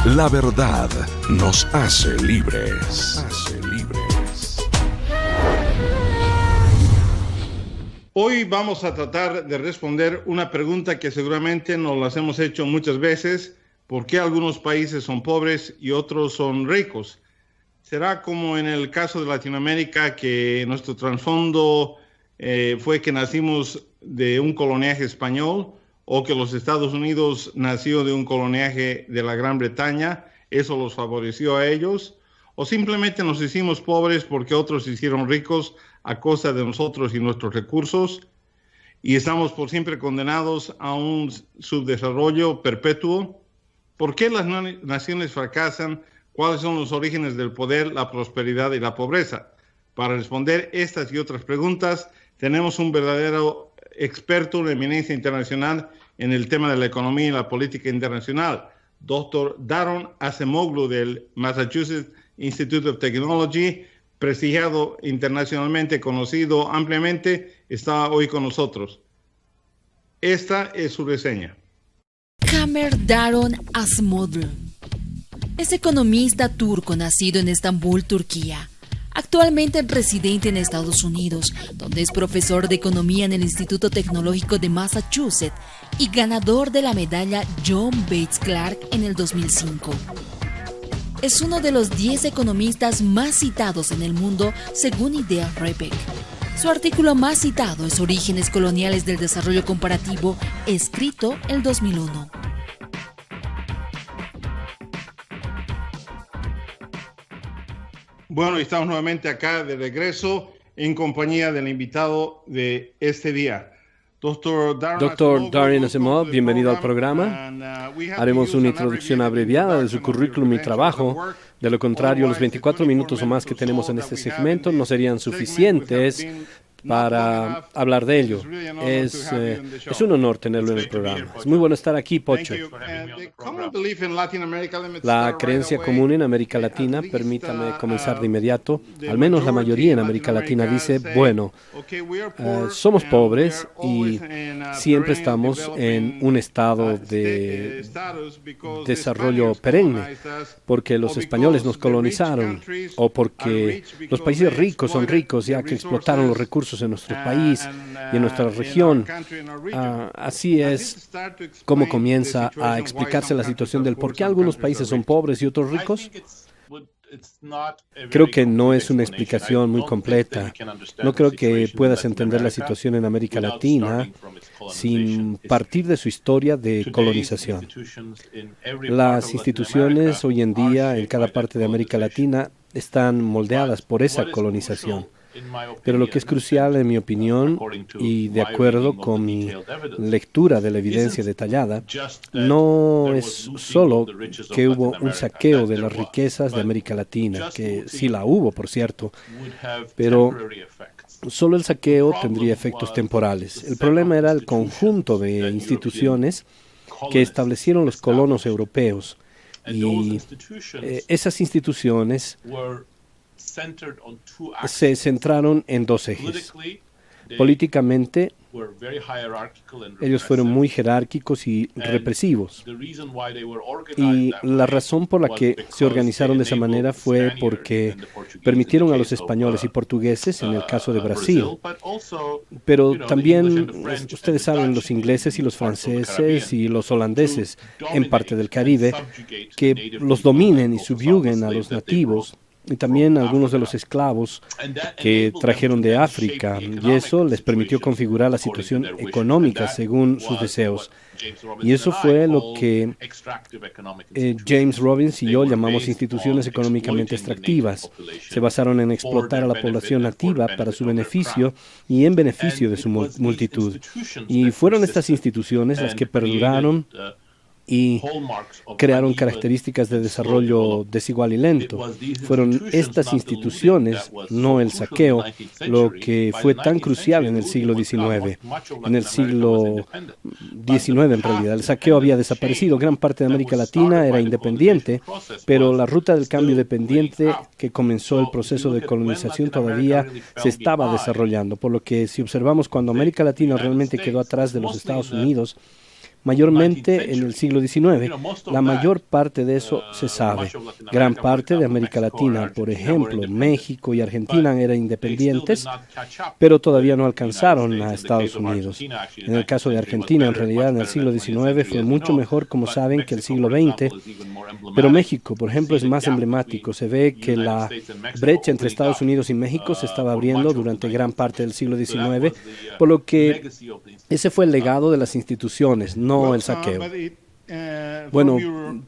La verdad nos hace libres. Hoy vamos a tratar de responder una pregunta que seguramente nos las hemos hecho muchas veces: ¿por qué algunos países son pobres y otros son ricos? ¿Será como en el caso de Latinoamérica, que nuestro trasfondo fue que nacimos de un coloniaje español, o que los Estados Unidos nació de un coloniaje de la Gran Bretaña, eso los favoreció a ellos? ¿O simplemente nos hicimos pobres porque otros se hicieron ricos a costa de nosotros y nuestros recursos, y estamos por siempre condenados a un subdesarrollo perpetuo? ¿Por qué las naciones fracasan? ¿Cuáles son los orígenes del poder, la prosperidad y la pobreza? Para responder estas y otras preguntas, tenemos un verdadero experto, una eminencia internacional en el tema de la economía y la política internacional, Dr. Daron Acemoglu del Massachusetts Institute of Technology, prestigiado internacionalmente, conocido ampliamente, está hoy con nosotros. Esta es su reseña. Kamer Daron Acemoglu es economista turco nacido en Estambul, Turquía. Actualmente residente en Estados Unidos, donde es profesor de economía en el Instituto Tecnológico de Massachusetts y ganador de la medalla John Bates Clark en el 2005. Es uno de los 10 economistas más citados en el mundo según Idea Rebek. Su artículo más citado es Orígenes coloniales del desarrollo comparativo, escrito en 2001. Bueno, estamos nuevamente acá de regreso en compañía del invitado de este día, Dr. Daron Acemoglu, bienvenido al programa. Haremos una introducción abreviada de su currículum y trabajo. De lo contrario, los 24 minutos o más que tenemos en este segmento no serían suficientes para hablar de ello. Es un honor tenerlo en el programa. Es muy bueno estar aquí, Pocho. La creencia común en América Latina, permítame comenzar de inmediato, al menos la mayoría en América Latina dice, bueno, somos pobres y siempre estamos en un estado de desarrollo perenne, porque los españoles nos colonizaron o porque los países ricos son ricos ya que explotaron los recursos en nuestro país y en nuestra región. Así es como comienza a explicarse la situación del por qué algunos países son pobres y otros ricos. Creo que no es una explicación muy completa. No creo que puedas entender la situación en América Latina sin partir de su historia de colonización. Las instituciones hoy en día en cada parte de América Latina están moldeadas por esa colonización. Pero lo que es crucial, en mi opinión, y de acuerdo con mi lectura de la evidencia detallada, no es solo que hubo un saqueo de las riquezas de América Latina, que sí la hubo, por cierto, pero solo el saqueo tendría efectos temporales. El problema era el conjunto de instituciones que establecieron los colonos europeos, y esas instituciones se centraron en dos ejes. Políticamente, ellos fueron muy jerárquicos y represivos. Y la razón por la que se organizaron de esa manera fue porque permitieron a los españoles y portugueses, en el caso de Brasil, pero también, ustedes saben, los ingleses y los franceses y los holandeses en parte del Caribe, que los dominen y subyuguen a los nativos, y también algunos de los esclavos que trajeron de África, y eso les permitió configurar la situación económica según sus deseos. Y eso fue lo que James Robbins y yo llamamos instituciones económicamente extractivas. Se basaron en explotar a la población nativa para su beneficio y en beneficio de su multitud. Y fueron estas instituciones las que perduraron y crearon características de desarrollo desigual y lento. Fueron estas instituciones, no el saqueo, lo que fue tan crucial en el siglo XIX. En el siglo XIX, en realidad, el saqueo había desaparecido. Gran parte de América Latina era independiente, pero la ruta del cambio dependiente que comenzó el proceso de colonización todavía se estaba desarrollando. Por lo que si observamos cuando América Latina realmente quedó atrás de los Estados Unidos, mayormente en el siglo XIX. La mayor parte de eso se sabe. Gran parte de América Latina, por ejemplo, México y Argentina eran independientes, pero todavía no alcanzaron a Estados Unidos. En el caso de Argentina, en realidad, en el siglo XIX fue mucho mejor, como saben, que el siglo XX. Pero México, por ejemplo, es más emblemático. Se ve que la brecha entre Estados Unidos y México se estaba abriendo durante gran parte del siglo XIX, por lo que ese fue el legado de las instituciones, no el saqueo. Bueno,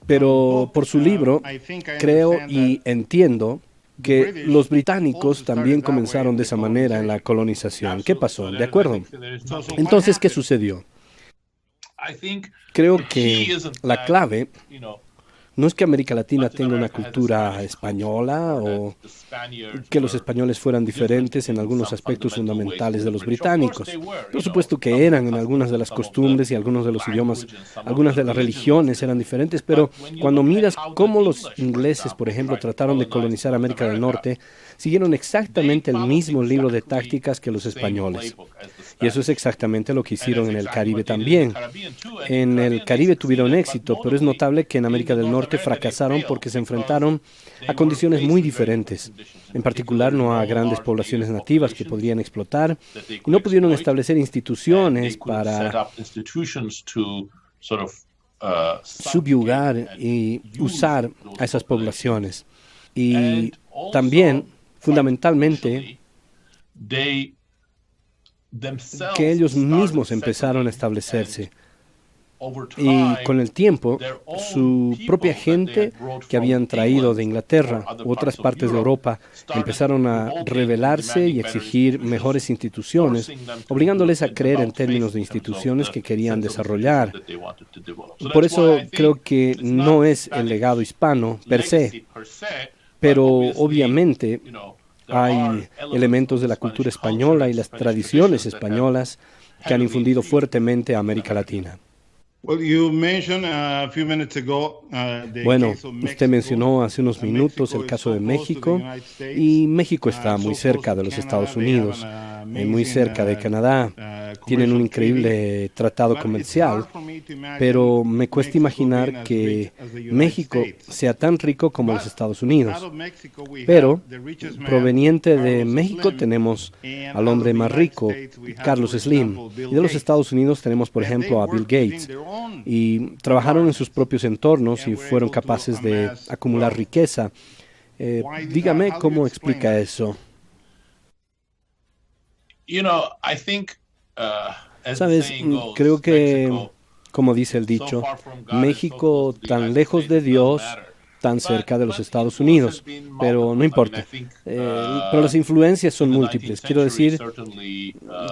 pero por su libro, creo y entiendo que los británicos también comenzaron de esa manera en la colonización. ¿Qué pasó? ¿De acuerdo? Entonces, ¿qué sucedió? Creo que la clave no es que América Latina tenga una cultura española o que los españoles fueran diferentes en algunos aspectos fundamentales de los británicos. Por supuesto que eran en algunas de las costumbres y algunos de los idiomas, algunas de las religiones eran diferentes, pero cuando miras cómo los ingleses, por ejemplo, trataron de colonizar América del Norte, siguieron exactamente el mismo libro de tácticas que los españoles. Y eso es exactamente lo que hicieron en el Caribe también. En el Caribe tuvieron éxito, pero es notable que en América del Norte fracasaron porque se enfrentaron a condiciones muy diferentes. En particular, no a grandes poblaciones nativas que podrían explotar, y no pudieron establecer instituciones para subyugar y usar a esas poblaciones. Y también, fundamentalmente, que ellos mismos empezaron a establecerse. Y con el tiempo, su propia gente que habían traído de Inglaterra u otras partes de Europa empezaron a rebelarse y exigir mejores instituciones, obligándoles a creer en términos de instituciones que querían desarrollar. Por eso creo que no es el legado hispano per se, pero obviamente hay elementos de la cultura española y las tradiciones españolas que han infundido fuertemente a América Latina. Bueno, usted mencionó hace unos minutos el caso de México, y México está muy cerca de los Estados Unidos, muy cerca de Canadá. Tienen un increíble tratado comercial, pero me cuesta imaginar que México sea tan rico como los Estados Unidos. Pero, proveniente de México tenemos al hombre más rico, Carlos Slim, y de los Estados Unidos tenemos, por ejemplo, a Bill Gates. Y trabajaron en sus propios entornos y fueron capaces de acumular riqueza. Dígame cómo explica eso. Sabes, creo que, como dice el dicho, México tan lejos de Dios, tan cerca de los Estados Unidos, pero no importa. Pero las influencias son múltiples. Quiero decir,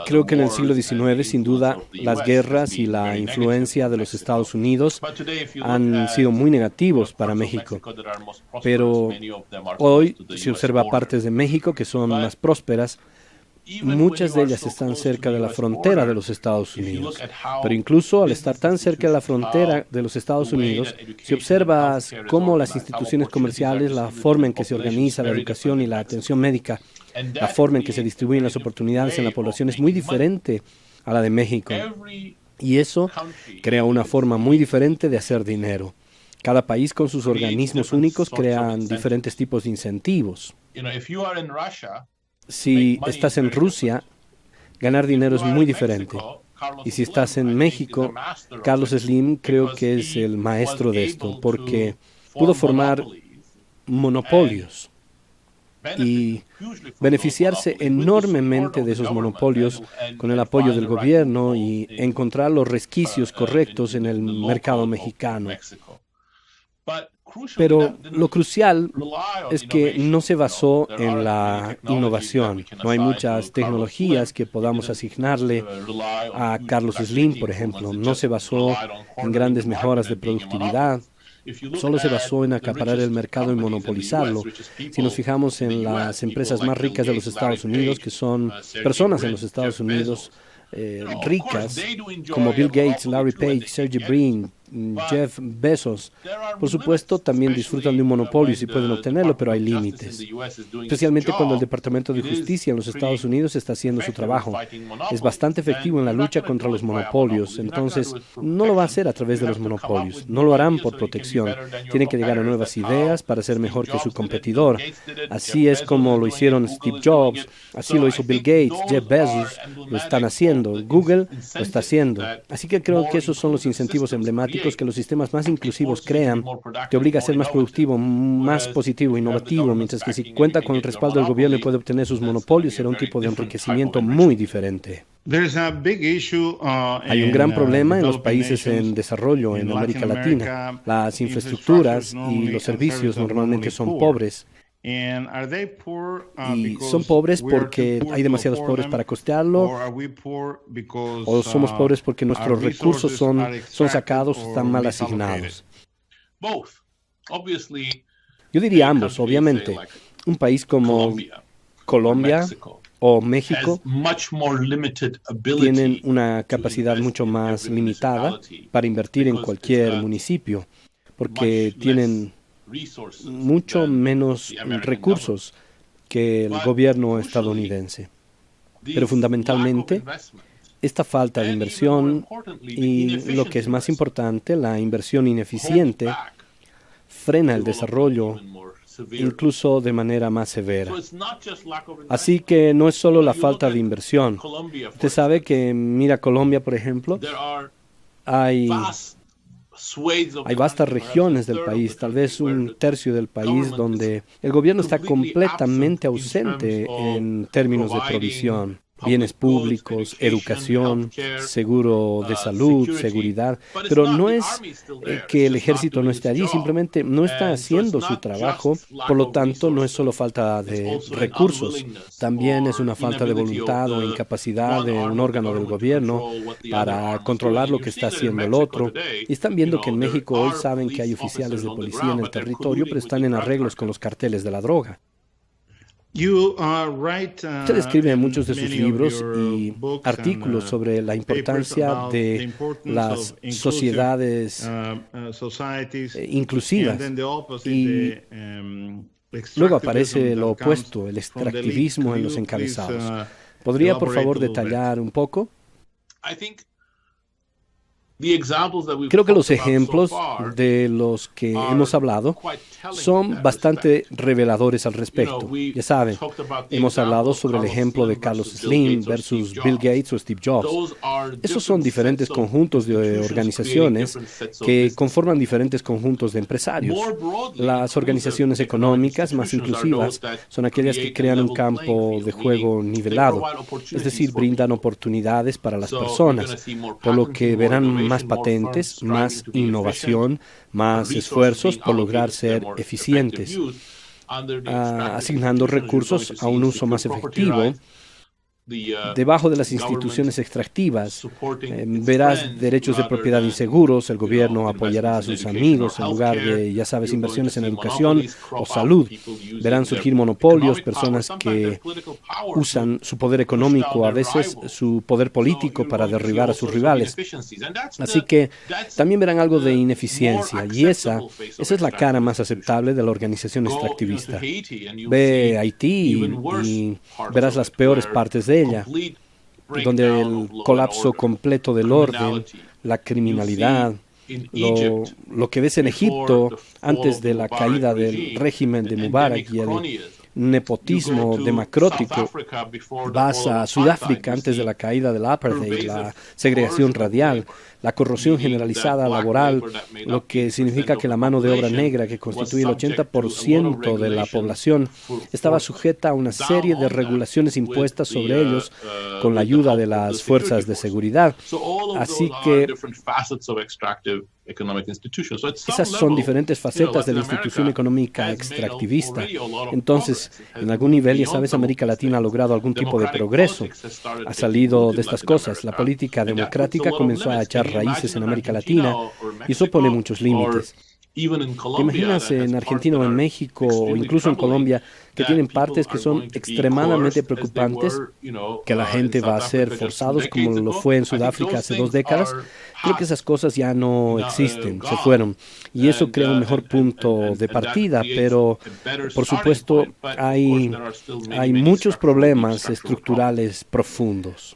creo que en el siglo XIX, sin duda, las guerras y la influencia de los Estados Unidos han sido muy negativos para México. Pero hoy se observa partes de México que son más prósperas. Muchas de ellas están cerca de la frontera de los Estados Unidos, pero incluso al estar tan cerca de la frontera de los Estados Unidos, si observas cómo las instituciones comerciales, la forma en que se organiza la educación y la atención médica, la forma en que se distribuyen las oportunidades en la población es muy diferente a la de México. Y eso crea una forma muy diferente de hacer dinero. Cada país con sus organismos únicos crean diferentes tipos de incentivos. Si estás en Rusia, ganar dinero es muy diferente. Y si estás en México, Carlos Slim creo que es el maestro de esto, porque pudo formar monopolios y beneficiarse enormemente de esos monopolios con el apoyo del gobierno y encontrar los resquicios correctos en el mercado mexicano. Pero lo crucial es que no se basó en la innovación. No hay muchas tecnologías que podamos asignarle a Carlos Slim, por ejemplo. No se basó en grandes mejoras de productividad. Solo se basó en acaparar el mercado y monopolizarlo. Si nos fijamos en las empresas más ricas de los Estados Unidos, que son personas en los Estados Unidos ricas, como Bill Gates, Larry Page, Sergey Brin, Jeff Bezos, por supuesto, también disfrutan de un monopolio si pueden obtenerlo, pero hay límites. Especialmente cuando el Departamento de Justicia en los Estados Unidos está haciendo su trabajo. Es bastante efectivo en la lucha contra los monopolios, entonces no lo va a hacer a través de los monopolios. No lo harán por protección. Tienen que llegar a nuevas ideas para ser mejor que su competidor. Así es como lo hicieron Steve Jobs, así lo hizo Bill Gates, Jeff Bezos, lo están haciendo, Google lo está haciendo. Así que creo que esos son los incentivos emblemáticos que los sistemas más inclusivos crean. Te obliga a ser más productivo, más positivo, innovativo, mientras que si cuenta con el respaldo del gobierno y puede obtener sus monopolios, será un tipo de enriquecimiento muy diferente. Hay un gran problema en los países en desarrollo, en América Latina. Las infraestructuras y los servicios normalmente son pobres. Y son pobres porque hay demasiados pobres para costearlo, o somos pobres porque nuestros recursos son sacados o están mal asignados. Yo diría ambos, obviamente. Un país como Colombia o México tienen una capacidad mucho más limitada para invertir en cualquier municipio, porque tienen mucho menos recursos que el gobierno estadounidense. Pero fundamentalmente, esta falta de inversión y, lo que es más importante, la inversión ineficiente, frena el desarrollo incluso de manera más severa. Así que no es solo la falta de inversión. Usted sabe que, mira Colombia, por ejemplo, hay vastas regiones del país, tal vez un tercio del país, donde el gobierno está completamente ausente en términos de provisión. Bienes públicos, educación, seguro de salud, seguridad. Pero no es que el ejército no esté allí, simplemente no está haciendo su trabajo. Por lo tanto, no es solo falta de recursos, también es una falta de voluntad o incapacidad de un órgano del gobierno para controlar lo que está haciendo el otro. Y están viendo que en México hoy saben que hay oficiales de policía en el territorio, pero están en arreglos con los carteles de la droga. Usted escribe en muchos de sus libros y artículos sobre la importancia de las sociedades inclusivas, y luego aparece lo opuesto, el extractivismo en los encabezados. ¿Podría, por favor, detallar un poco? Creo que los ejemplos de los que hemos hablado son bastante reveladores al respecto. Ya saben, hemos hablado sobre el ejemplo de Carlos Slim versus Bill Gates o Steve Jobs. Esos son diferentes conjuntos de organizaciones que conforman diferentes conjuntos de empresarios. Las organizaciones económicas más inclusivas son aquellas que crean un campo de juego nivelado, es decir, brindan oportunidades para las personas, por lo que verán más patentes, más innovación, más esfuerzos por lograr ser eficientes, asignando recursos a un uso más efectivo. Debajo de las instituciones extractivas verás derechos de propiedad inseguros, el gobierno apoyará a sus amigos en lugar de, ya sabes, inversiones en educación o salud. Verán surgir monopolios, personas que usan su poder económico, a veces su poder político, para derribar a sus rivales. Así que también verán algo de ineficiencia, y esa es la cara más aceptable de la organización extractivista. Ve Haití y verás las peores partes de ella, donde el colapso completo del orden, la criminalidad, lo que ves en Egipto antes de la caída del régimen de Mubarak y el nepotismo democrático. Vas a Sudáfrica antes de la caída del apartheid, la segregación radial, la corrupción generalizada laboral, lo que significa que la mano de obra negra, que constituye el 80% de la población, estaba sujeta a una serie de regulaciones impuestas sobre ellos con la ayuda de las fuerzas de seguridad. Así que esas son diferentes facetas de la institución económica extractivista. Entonces, en algún nivel, ya sabes, América Latina ha logrado algún tipo de progreso. Ha salido de estas cosas. La política democrática comenzó a echar raíces en América Latina, y eso pone muchos límites. ¿Te imaginas en Argentina o en México o incluso en Colombia que tienen partes que son extremadamente preocupantes, que la gente va a ser forzados como lo fue en Sudáfrica hace 2 décadas. Creo que esas cosas ya no existen, se fueron. Y eso crea un mejor punto de partida, pero por supuesto hay muchos problemas estructurales profundos.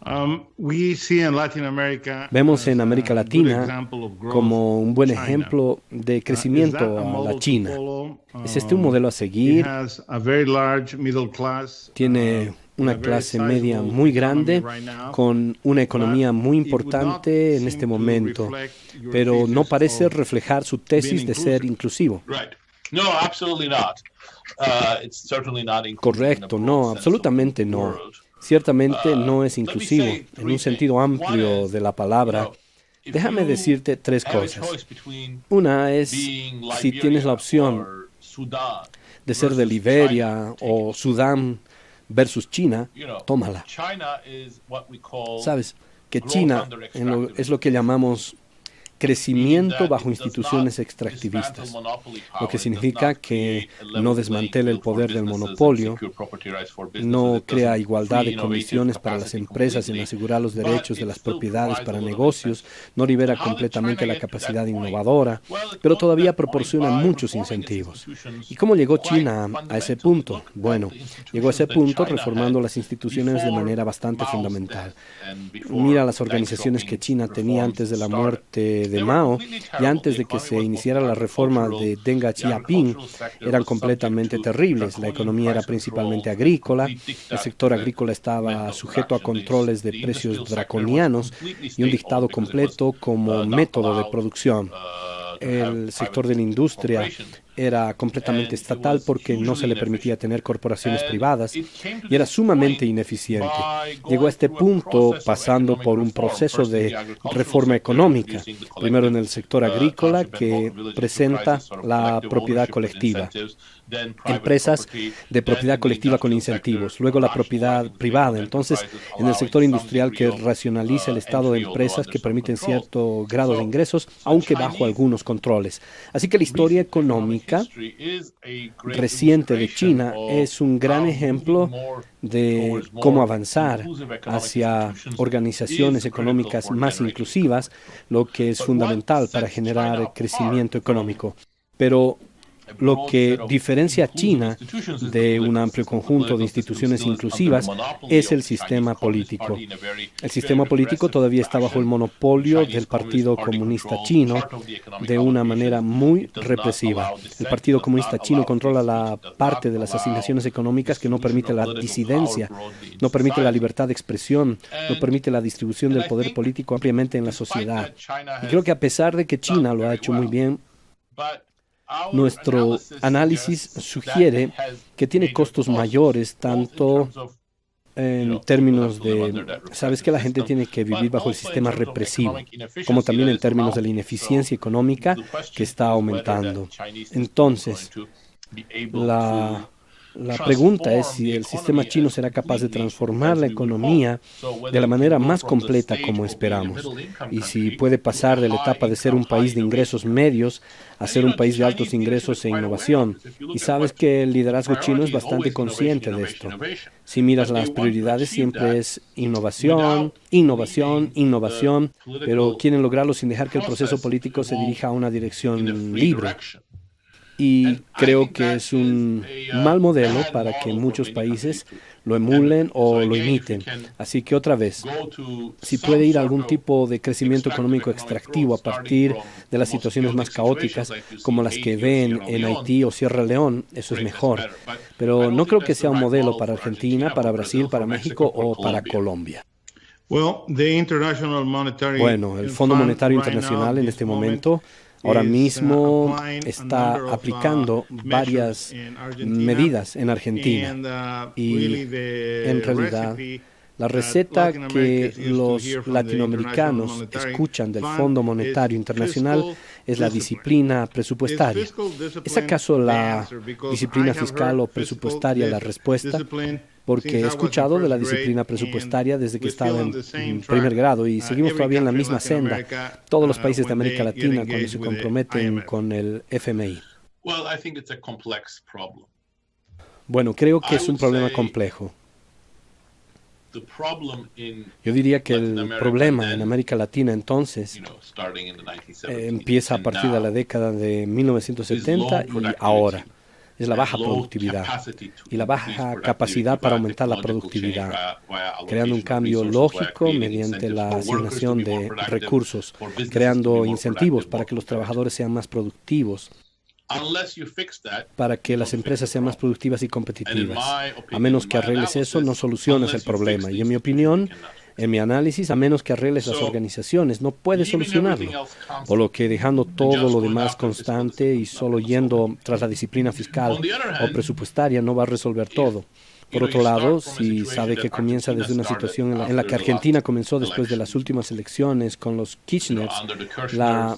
Vemos en América Latina como un buen ejemplo de crecimiento a la China. ¿Es este un modelo a seguir? Tiene una clase media muy grande, con una economía muy importante en este momento, pero no parece reflejar su tesis de ser inclusivo. Correcto, no, absolutamente no. Ciertamente no es inclusivo, en un sentido amplio de la palabra. Déjame decirte 3 cosas. Una es, si tienes la opción de ser de Liberia o Sudán versus China, tómala. Sabes que China es lo que llamamos crecimiento bajo instituciones extractivistas, lo que significa que no desmantela el poder del monopolio, no crea igualdad de condiciones para las empresas en asegurar los derechos de las propiedades para negocios, no libera completamente la capacidad innovadora, pero todavía proporciona muchos incentivos. ¿Y cómo llegó China a ese punto? Bueno, llegó a ese punto reformando las instituciones de manera bastante fundamental. Mira las organizaciones que China tenía antes de la muerte de Mao y antes de que se iniciara la reforma de Deng Xiaoping, eran completamente terribles. La economía era principalmente agrícola, el sector agrícola estaba sujeto a controles de precios draconianos y un dictado completo como método de producción. El sector de la industria era completamente estatal porque no se le permitía tener corporaciones privadas y era sumamente ineficiente. Llegó a este punto pasando por un proceso de reforma económica, primero en el sector agrícola que presenta la propiedad colectiva, empresas de propiedad colectiva con incentivos, luego la propiedad privada, entonces en el sector industrial que racionaliza el estado de empresas que permiten cierto grado de ingresos, aunque bajo algunos controles. Así que la historia económica reciente de China es un gran ejemplo de cómo avanzar hacia organizaciones económicas más inclusivas, lo que es fundamental para generar crecimiento económico. Pero lo que diferencia a China de un amplio conjunto de instituciones inclusivas es el sistema político. El sistema político todavía está bajo el monopolio del Partido Comunista Chino de una manera muy represiva. El Partido Comunista Chino controla la parte de las asignaciones económicas que no permite la disidencia, no permite la libertad de expresión, no permite la distribución del poder político ampliamente en la sociedad. Y creo que a pesar de que China lo ha hecho muy bien, nuestro análisis sugiere que tiene costos mayores, tanto en términos de, sabes que la gente tiene que vivir bajo el sistema represivo, como también en términos de la ineficiencia económica que está aumentando. Entonces, la pregunta es si el sistema chino será capaz de transformar la economía de la manera más completa como esperamos, y si puede pasar de la etapa de ser un país de ingresos medios a ser un país de altos ingresos e innovación. Y sabes que el liderazgo chino es bastante consciente de esto. Si miras las prioridades, siempre es innovación, innovación, innovación, pero quieren lograrlo sin dejar que el proceso político se dirija a una dirección libre. Y creo que es un mal modelo para que muchos países lo emulen o lo imiten. Así que otra vez, si puede ir a algún tipo de crecimiento económico extractivo a partir de las situaciones más caóticas, como las que ven en Haití o Sierra León, eso es mejor. Pero no creo que sea un modelo para Argentina, para Brasil, para México o para Colombia. Bueno, el Fondo Monetario Internacional en este momento ahora mismo está aplicando varias medidas en Argentina y en realidad la receta que los latinoamericanos escuchan del Fondo Monetario Internacional es la disciplina presupuestaria. ¿Es acaso la disciplina fiscal o presupuestaria la respuesta? Porque he escuchado de la disciplina presupuestaria desde que estaba en primer grado y seguimos todavía en la misma senda, todos los países de América Latina cuando se comprometen con el FMI. Bueno, creo que es un problema complejo. Yo diría que el problema en América Latina entonces empieza a partir de la década de 1970 y ahora. Es la baja productividad y la baja capacidad para aumentar la productividad, creando un cambio lógico mediante la asignación de recursos, creando incentivos para que los trabajadores sean más productivos, para que las empresas sean más productivas y competitivas. A menos que arregles eso, no solucionas el problema. Y en mi opinión, en mi análisis, a menos que arregles las organizaciones, no puedes solucionarlo. Por lo que dejando todo lo demás constante y solo yendo tras la disciplina fiscal o presupuestaria no va a resolver todo. Por otro lado, si sabe que comienza desde una situación en la que Argentina comenzó después de las últimas elecciones con los Kirchners, la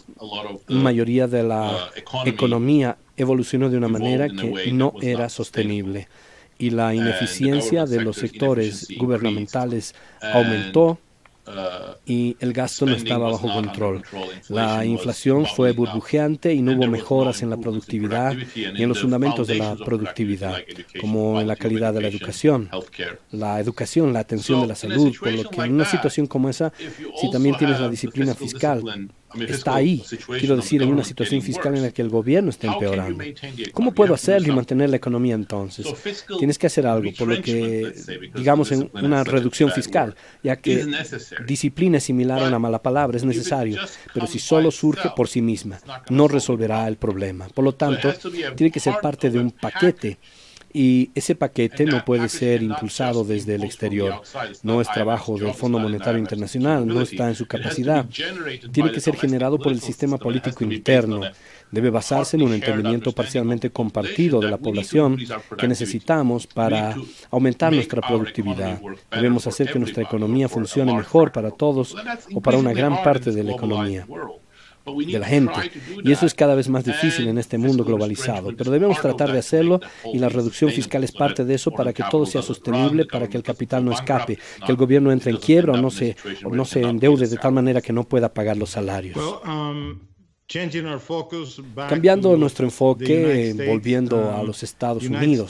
mayoría de la economía evolucionó de una manera que no era sostenible y la ineficiencia de los sectores gubernamentales aumentó y el gasto no estaba bajo control. La inflación fue burbujeante y no hubo mejoras en la productividad ni en los fundamentos de la productividad, como en la calidad de la educación, la atención de la salud, por lo que en una situación como esa, si también tienes la disciplina fiscal, está ahí. Quiero decir, en una situación fiscal en la que el gobierno está empeorando. ¿Cómo puedo hacerlo y mantener la economía entonces? Tienes que hacer algo, por lo que, digamos, en una reducción fiscal, ya que disciplina es similar a una mala palabra, es necesario, pero si solo surge por sí misma, no resolverá el problema. Por lo tanto, tiene que ser parte de un paquete. Y ese paquete no puede ser impulsado desde el exterior. No es trabajo del Fondo Monetario Internacional, no está en su capacidad. Tiene que ser generado por el sistema político interno. Debe basarse en un entendimiento parcialmente compartido de la población que necesitamos para aumentar nuestra productividad. Debemos hacer que nuestra economía funcione mejor para todos o para una gran parte de la economía, de la gente, y eso es cada vez más difícil en este mundo globalizado, pero debemos tratar de hacerlo y la reducción fiscal es parte de eso para que todo sea sostenible, para que el capital no escape, que el gobierno entre en quiebra o no se endeude de tal manera que no pueda pagar los salarios. Cambiando nuestro enfoque, volviendo a los Estados Unidos.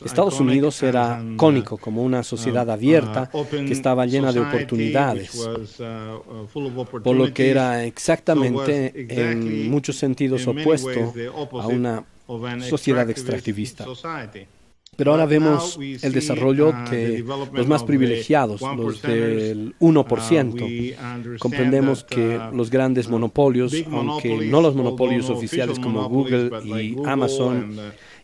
Estados Unidos era cónico como una sociedad abierta que estaba llena de oportunidades, por lo que era exactamente en muchos sentidos opuesto a una sociedad extractivista. Pero ahora vemos el desarrollo de los más privilegiados, los del 1%. Comprendemos que los grandes monopolios, aunque no los monopolios oficiales como Google y Amazon,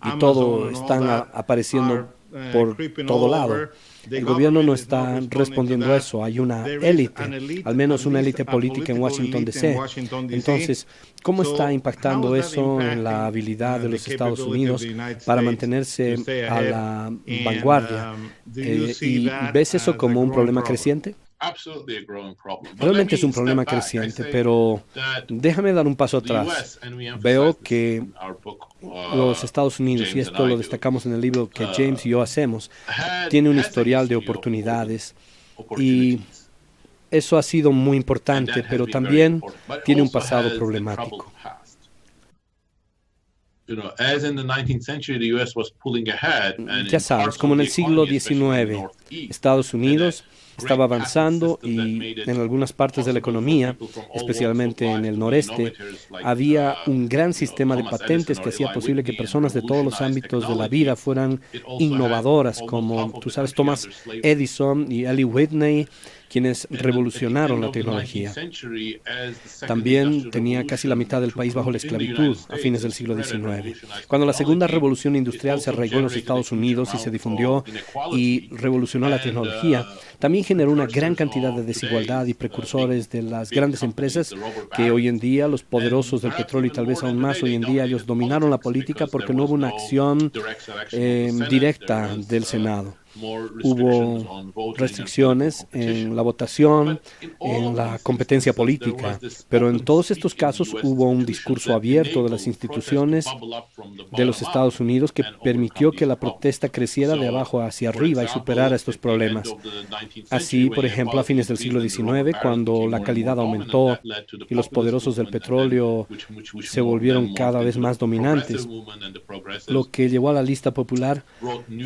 y todo están apareciendo por todo lado. El gobierno no está respondiendo a eso. Hay una élite, al menos una élite política en Washington, D.C. Entonces, ¿cómo está impactando eso en la habilidad de los Estados Unidos para mantenerse a la vanguardia? ¿Y ves eso como un problema creciente? Realmente es un problema creciente, pero déjame dar un paso atrás. Veo que los Estados Unidos, y esto lo destacamos en el libro que James y yo hacemos, tiene un historial de oportunidades y eso ha sido muy importante, pero también tiene un pasado problemático. Ya sabes, como en el siglo XIX, Estados Unidos estaba avanzando y en algunas partes de la economía, especialmente en el noreste, había un gran sistema de patentes que hacía posible que personas de todos los ámbitos de la vida fueran innovadoras, como, tú sabes, Thomas Edison y Eli Whitney, quienes revolucionaron la tecnología. También tenía casi la mitad del país bajo la esclavitud a fines del siglo XIX. Cuando la segunda revolución industrial se arraigó en los Estados Unidos y se difundió y revolucionó la tecnología, también generó una gran cantidad de desigualdad y precursores de las grandes empresas que hoy en día, los poderosos del petróleo y tal vez aún más hoy en día, ellos dominaron la política porque no hubo una acción directa del Senado. hubo restricciones en la votación, en la competencia política, pero en todos estos casos hubo un discurso abierto de las instituciones de los Estados Unidos que permitió que la protesta creciera de abajo hacia arriba y superara estos problemas. Así, por ejemplo, a fines del siglo XIX, cuando la calidad aumentó y los poderosos del petróleo se volvieron cada vez más dominantes, lo que llevó a la lista popular,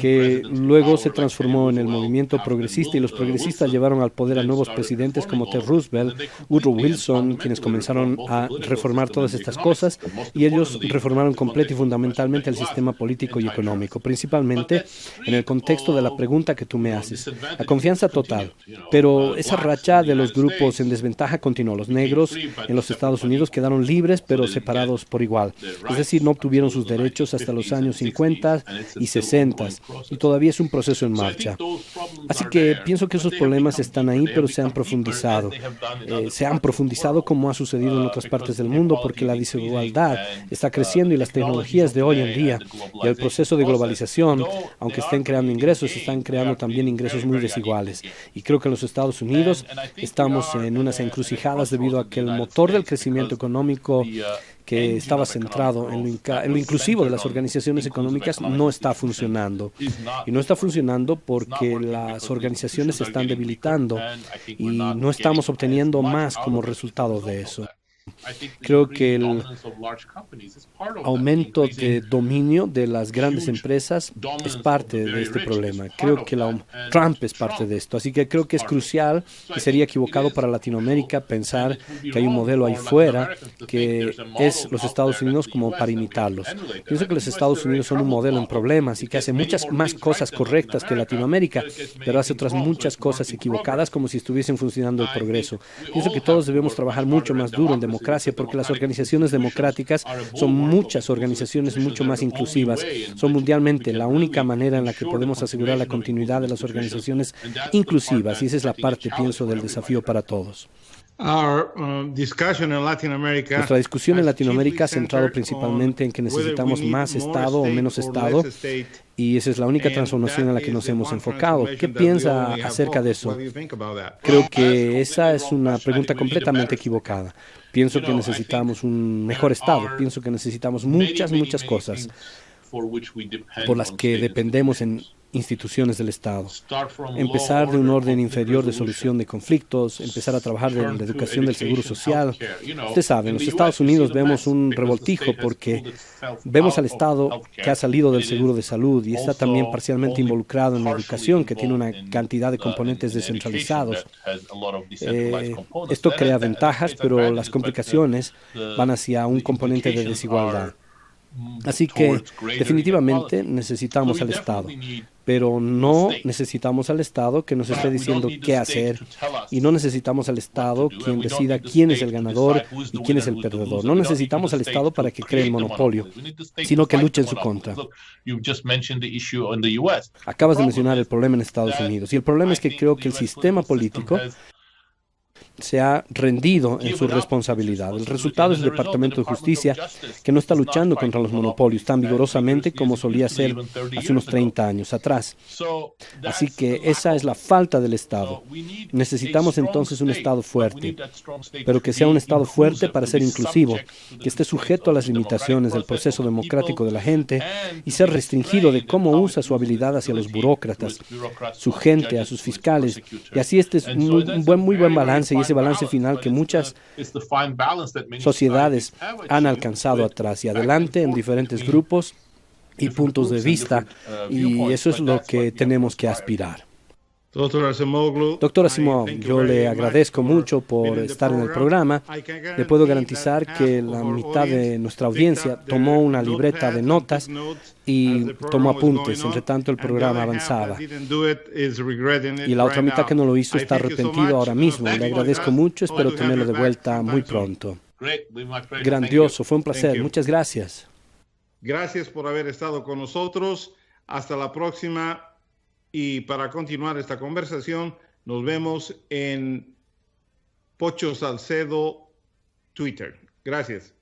que luego se transformó en el movimiento progresista, y los progresistas llevaron al poder a nuevos presidentes como Ted Roosevelt, Woodrow Wilson, quienes comenzaron a reformar todas estas cosas, y ellos reformaron completo y fundamentalmente el sistema político y económico, principalmente en el contexto de la pregunta que tú me haces. La confianza total, pero esa racha de los grupos en desventaja continuó. Los negros en los Estados Unidos quedaron libres pero separados por igual, es decir, no obtuvieron sus derechos hasta los años 50 y 60, y todavía es un proceso en marcha. Así que pienso que esos problemas están ahí, pero se han profundizado. Como ha sucedido en otras partes del mundo, porque la desigualdad está creciendo y las tecnologías de hoy en día y el proceso de globalización, aunque estén creando ingresos, están creando también ingresos muy desiguales. Y creo que en los Estados Unidos estamos en unas encrucijadas debido a que el motor del crecimiento económico que estaba centrado en lo inclusivo de las organizaciones económicas no está funcionando. Y no está funcionando porque las organizaciones se están debilitando y no estamos obteniendo más como resultado de eso. Creo que el aumento de dominio de las grandes empresas es parte de este problema. Creo que Trump es parte de esto. Así que creo que es crucial y sería equivocado para Latinoamérica pensar que hay un modelo ahí fuera que es los Estados Unidos como para imitarlos. Pienso que los Estados Unidos son un modelo en problemas y que hace muchas más cosas correctas que Latinoamérica, pero hace otras muchas cosas equivocadas como si estuviesen funcionando el progreso. Pienso que todos debemos trabajar mucho más duro en democracia, porque las organizaciones democráticas son muchas organizaciones mucho más inclusivas. Son mundialmente la única manera en la que podemos asegurar la continuidad de las organizaciones inclusivas, y esa es la parte, pienso, del desafío para todos. Nuestra discusión en Latinoamérica ha centrado principalmente en que necesitamos más Estado o menos Estado, y esa es la única transformación en la que nos hemos enfocado. ¿Qué piensa acerca de eso? Creo que esa es una pregunta completamente equivocada. Pienso que necesitamos un mejor Estado. Pienso que necesitamos muchas cosas por las que dependemos en instituciones del Estado. Empezar de un orden inferior de solución de conflictos, empezar a trabajar en la educación del seguro social. Usted sabe, en los Estados Unidos vemos un revoltijo porque vemos al Estado que ha salido del seguro de salud y está también parcialmente involucrado en la educación, que tiene una cantidad de componentes descentralizados. Esto crea ventajas, pero las complicaciones van hacia un componente de desigualdad. Así que definitivamente necesitamos al Estado, pero no necesitamos al Estado que nos esté diciendo qué hacer, y no necesitamos al Estado quien decida quién es el ganador y quién es el perdedor. No necesitamos al Estado para que cree el monopolio, sino que luche en su contra. Acabas de mencionar el problema en Estados Unidos, y el problema es que creo que el sistema político se ha rendido en su responsabilidad. El resultado es el Departamento de Justicia, que no está luchando contra los monopolios tan vigorosamente como solía ser hace unos 30 años atrás. Así que esa es la falta del Estado. Necesitamos entonces un Estado fuerte, pero que sea un Estado fuerte para ser inclusivo, que esté sujeto a las limitaciones del proceso democrático de la gente y ser restringido de cómo usa su habilidad hacia los burócratas, su gente, a sus fiscales. Y así este es un muy buen balance, y ese balance final que muchas sociedades han alcanzado atrás y adelante en diferentes grupos y puntos de vista, y eso es lo que tenemos que aspirar. Doctor Asimov, yo le agradezco mucho por estar en el programa. Le puedo garantizar que la mitad de nuestra audiencia tomó una libreta de notas y tomó apuntes, entre tanto el programa avanzaba. Y la otra mitad que no lo hizo está arrepentido ahora mismo. Le agradezco mucho, espero tenerlo de vuelta muy pronto. Grandioso, fue un placer. Muchas gracias. Gracias por haber estado con nosotros. Hasta la próxima. Y para continuar esta conversación, nos vemos en Pocho Salcedo Twitter. Gracias.